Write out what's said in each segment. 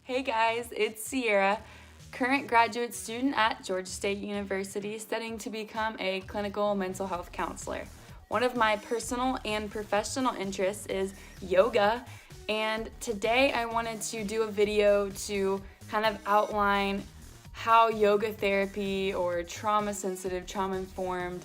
Hey guys, it's Sierra, current graduate student at Georgia State University studying to become a clinical mental health counselor. One of my personal and professional interests is yoga, and today I wanted to do a video to kind of outline how yoga therapy or trauma-sensitive, trauma-informed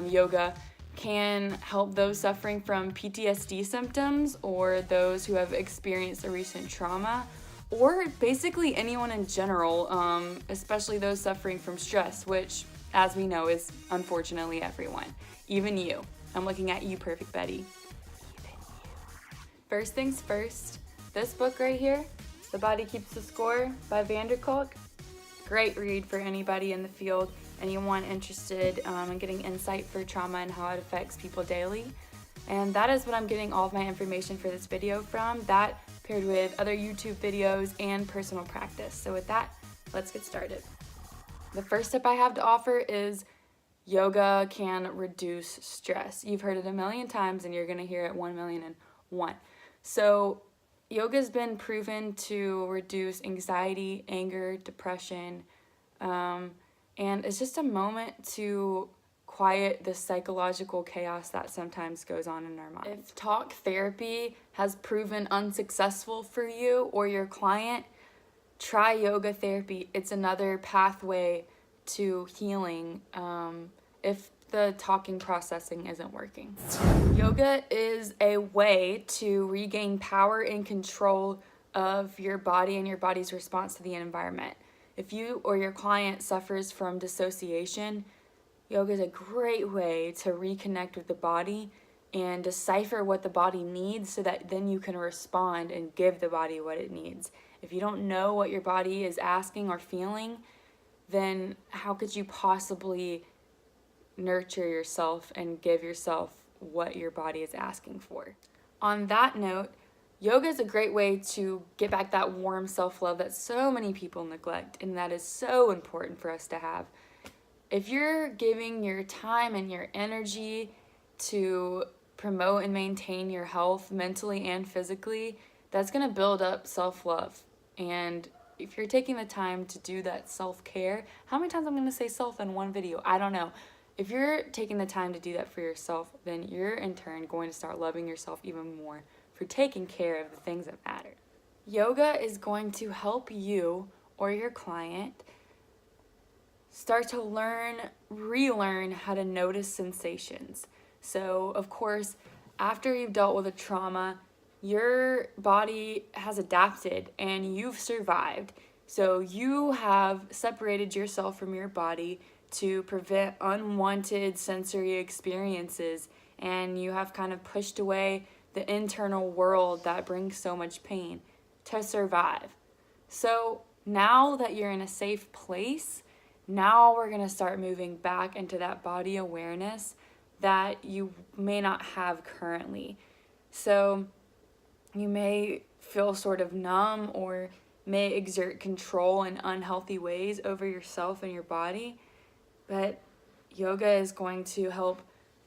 yoga can help those suffering from PTSD symptoms or those who have experienced a recent trauma, or basically anyone in general, especially those suffering from stress, which, as we know, is unfortunately everyone, even you. I'm looking at you, Perfect Betty. Even you. First things first, this book right here, The Body Keeps the Score by Vanderkolk, great read for anybody in the field, anyone interested in getting insight for trauma and how it affects people daily. And that is what I'm getting all of my information for this video from, that paired with other YouTube videos and personal practice. So with that, let's get started. The first tip I have to offer is yoga can reduce stress. You've heard it a million times and you're gonna hear it 1,000,001. So yoga's been proven to reduce anxiety, anger, depression, and it's just a moment to quiet the psychological chaos that sometimes goes on in our minds. If talk therapy has proven unsuccessful for you or your client, try yoga therapy. It's another pathway to healing if the talking processing isn't working. Yoga is a way to regain power and control of your body and your body's response to the environment. If you or your client suffers from dissociation, yoga is a great way to reconnect with the body and decipher what the body needs so that then you can respond and give the body what it needs. If you don't know what your body is asking or feeling, then how could you possibly nurture yourself and give yourself what your body is asking for? On that note, yoga is a great way to get back that warm self-love that so many people neglect and that is so important for us to have. If you're giving your time and your energy to promote and maintain your health mentally and physically, that's going to build up self-love. And if you're taking the time to do that self-care, how many times I'm going to say self in one video? I don't know. If you're taking the time to do that for yourself, then you're in turn going to start loving yourself even more for taking care of the things that matter. Yoga is going to help you or your client start to relearn how to notice sensations. So, of course, after you've dealt with a trauma, your body has adapted and you've survived. So you have separated yourself from your body to prevent unwanted sensory experiences, and you have kind of pushed away the internal world that brings so much pain to survive. So now that you're in a safe place, now we're going to start moving back into that body awareness that you may not have currently. So you may feel sort of numb or may exert control in unhealthy ways over yourself and your body, but yoga is going to help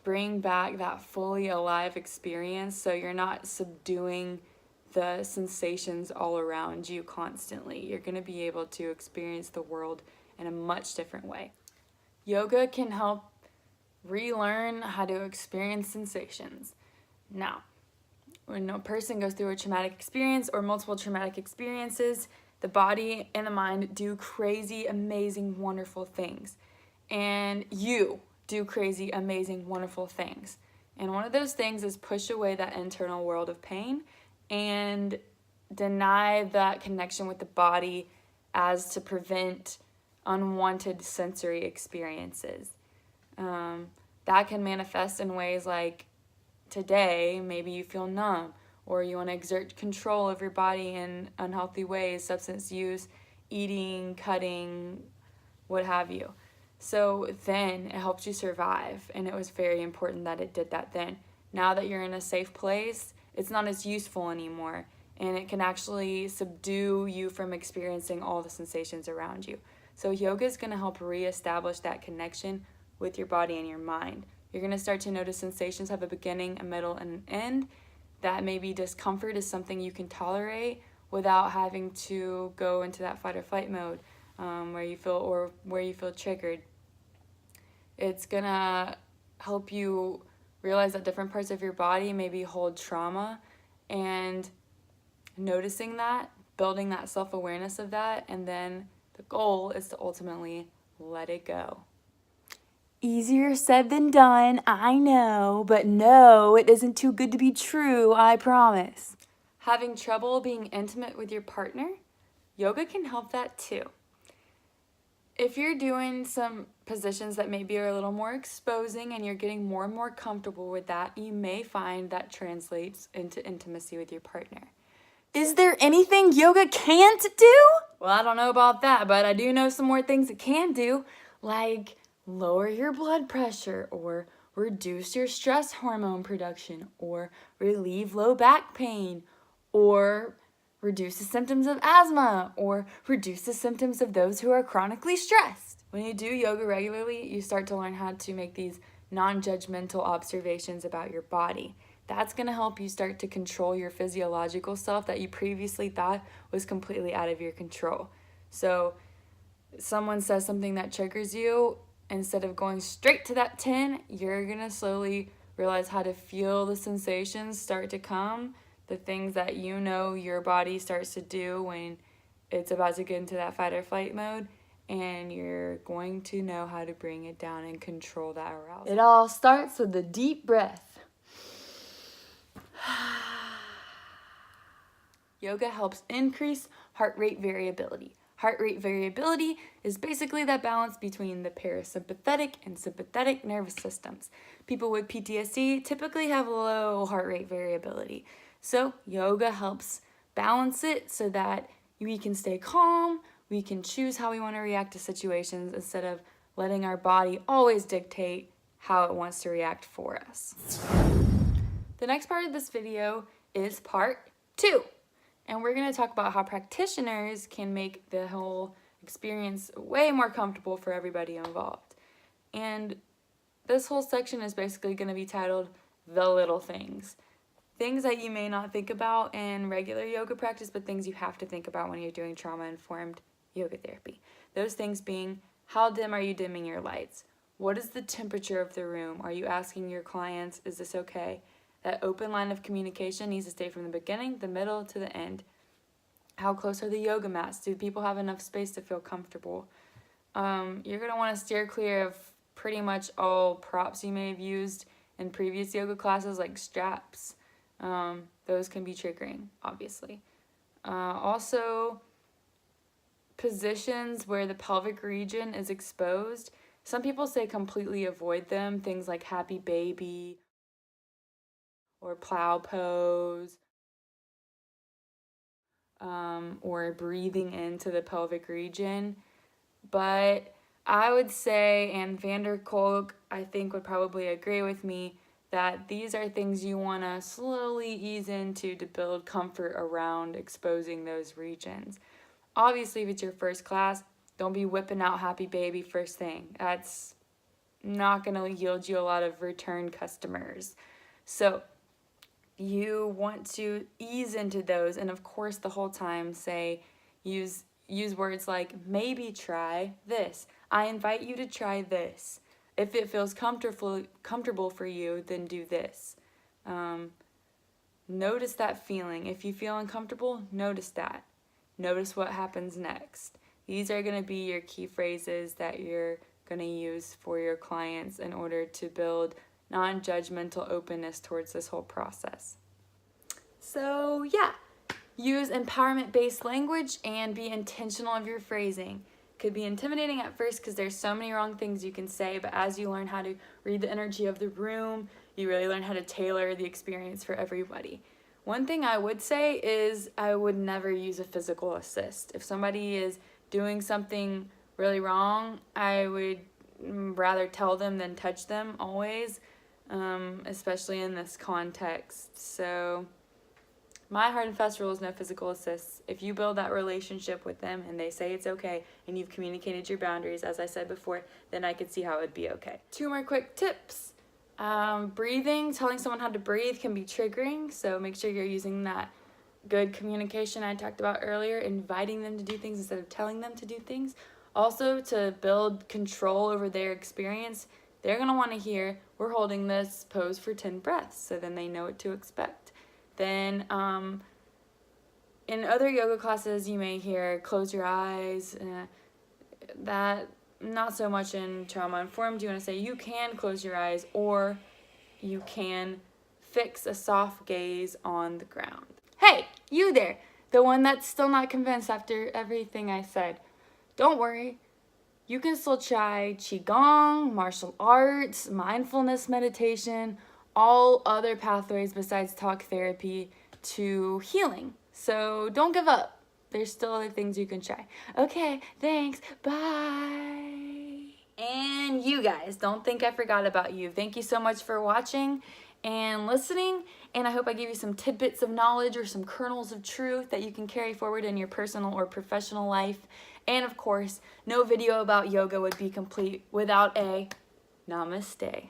bring back that fully alive experience so you're not subduing the sensations all around you constantly. You're going to be able to experience the world in a much different way. Yoga can help relearn how to experience sensations. Now, when a person goes through a traumatic experience or multiple traumatic experiences, the body and the mind do crazy, amazing, wonderful things. And you do crazy, amazing, wonderful things. And one of those things is push away that internal world of pain and deny that connection with the body as to prevent unwanted sensory experiences. That can manifest in ways like today, maybe you feel numb or you want to exert control of your body in unhealthy ways, substance use, eating, cutting, what have you. So then it helps you survive, and it was very important that it did that then. Now that you're in a safe place, it's not as useful anymore, and it can actually subdue you from experiencing all the sensations around you. So yoga is going to help reestablish that connection with your body and your mind. You're going to start to notice sensations have a beginning, a middle, and an end. That maybe discomfort is something you can tolerate, without having to go into that fight or flight mode where you feel triggered. It's gonna help you realize that different parts of your body maybe hold trauma, and noticing that, building that self-awareness of that, and then the goal is to ultimately let it go. Easier said than done, I know, but no, it isn't too good to be true, I promise. Having trouble being intimate with your partner? Yoga can help that too. If you're doing some positions that maybe are a little more exposing and you're getting more and more comfortable with that, you may find that translates into intimacy with your partner. Is there anything yoga can't do? Well, I don't know about that, but I do know some more things it can do, like lower your blood pressure, or reduce your stress hormone production, or relieve low back pain, or reduce the symptoms of asthma, or reduce the symptoms of those who are chronically stressed. When you do yoga regularly, you start to learn how to make these non-judgmental observations about your body. That's going to help you start to control your physiological self that you previously thought was completely out of your control. So someone says something that triggers you, instead of going straight to that 10, you're going to slowly realize how to feel the sensations start to come, the things that you know your body starts to do when it's about to get into that fight or flight mode, and you're going to know how to bring it down and control that arousal. It all starts with a deep breath. Yoga helps increase heart rate variability. Heart rate variability is basically that balance between the parasympathetic and sympathetic nervous systems. People with PTSD typically have low heart rate variability. So yoga helps balance it so that we can stay calm, we can choose how we want to react to situations instead of letting our body always dictate how it wants to react for us. The next part of this video is part 2. And we're going to talk about how practitioners can make the whole experience way more comfortable for everybody involved. And this whole section is basically going to be titled The Little Things. Things that you may not think about in regular yoga practice, but things you have to think about when you're doing trauma-informed yoga therapy. Those things being, how dim are you dimming your lights? What is the temperature of the room? Are you asking your clients, is this okay? That open line of communication needs to stay from the beginning, the middle, to the end. How close are the yoga mats? Do people have enough space to feel comfortable? You're going to want to steer clear of pretty much all props you may have used in previous yoga classes, like straps. Those can be triggering, obviously. Also, positions where the pelvic region is exposed. Some people say completely avoid them, things like happy baby, or plow pose, or breathing into the pelvic region. But I would say, and Vander Kolk, I think, would probably agree with me, that these are things you want to slowly ease into to build comfort around exposing those regions. Obviously, if it's your first class, don't be whipping out happy baby first thing. That's not going to yield you a lot of return customers. So you want to ease into those, and of course the whole time use words like maybe try this. I invite you to try this. If it feels comfortable for you, then do this. Notice that feeling. If you feel uncomfortable, notice that. Notice what happens next. These are going to be your key phrases that you're going to use for your clients in order to build non-judgmental openness towards this whole process. So yeah, use empowerment-based language and be intentional of your phrasing. Could be intimidating at first because there's so many wrong things you can say, but as you learn how to read the energy of the room, you really learn how to tailor the experience for everybody. One thing I would say is I would never use a physical assist. If somebody is doing something really wrong, I would rather tell them than touch them always, especially in this context. So my hard and fast rule is no physical assists. If you build that relationship with them and they say it's okay and you've communicated your boundaries, as I said before, then I could see how it would be okay. 2 more quick tips. Breathing, telling someone how to breathe can be triggering, so make sure you're using that good communication I talked about earlier, inviting them to do things instead of telling them to do things. Also, to build control over their experience, they're going to want to hear, we're holding this pose for 10 breaths, so then they know what to expect. Then in other yoga classes, you may hear, close your eyes. That, not so much in Trauma Informed. You want to say, you can close your eyes, or you can fix a soft gaze on the ground. Hey, you there, the one that's still not convinced after everything I said. Don't worry. You can still try Qigong, martial arts, mindfulness meditation, all other pathways besides talk therapy to healing. So don't give up. There's still other things you can try. Okay, thanks. Bye. And you guys, don't think I forgot about you. Thank you so much for watching and listening. And I hope I gave you some tidbits of knowledge or some kernels of truth that you can carry forward in your personal or professional life. And of course, no video about yoga would be complete without a namaste.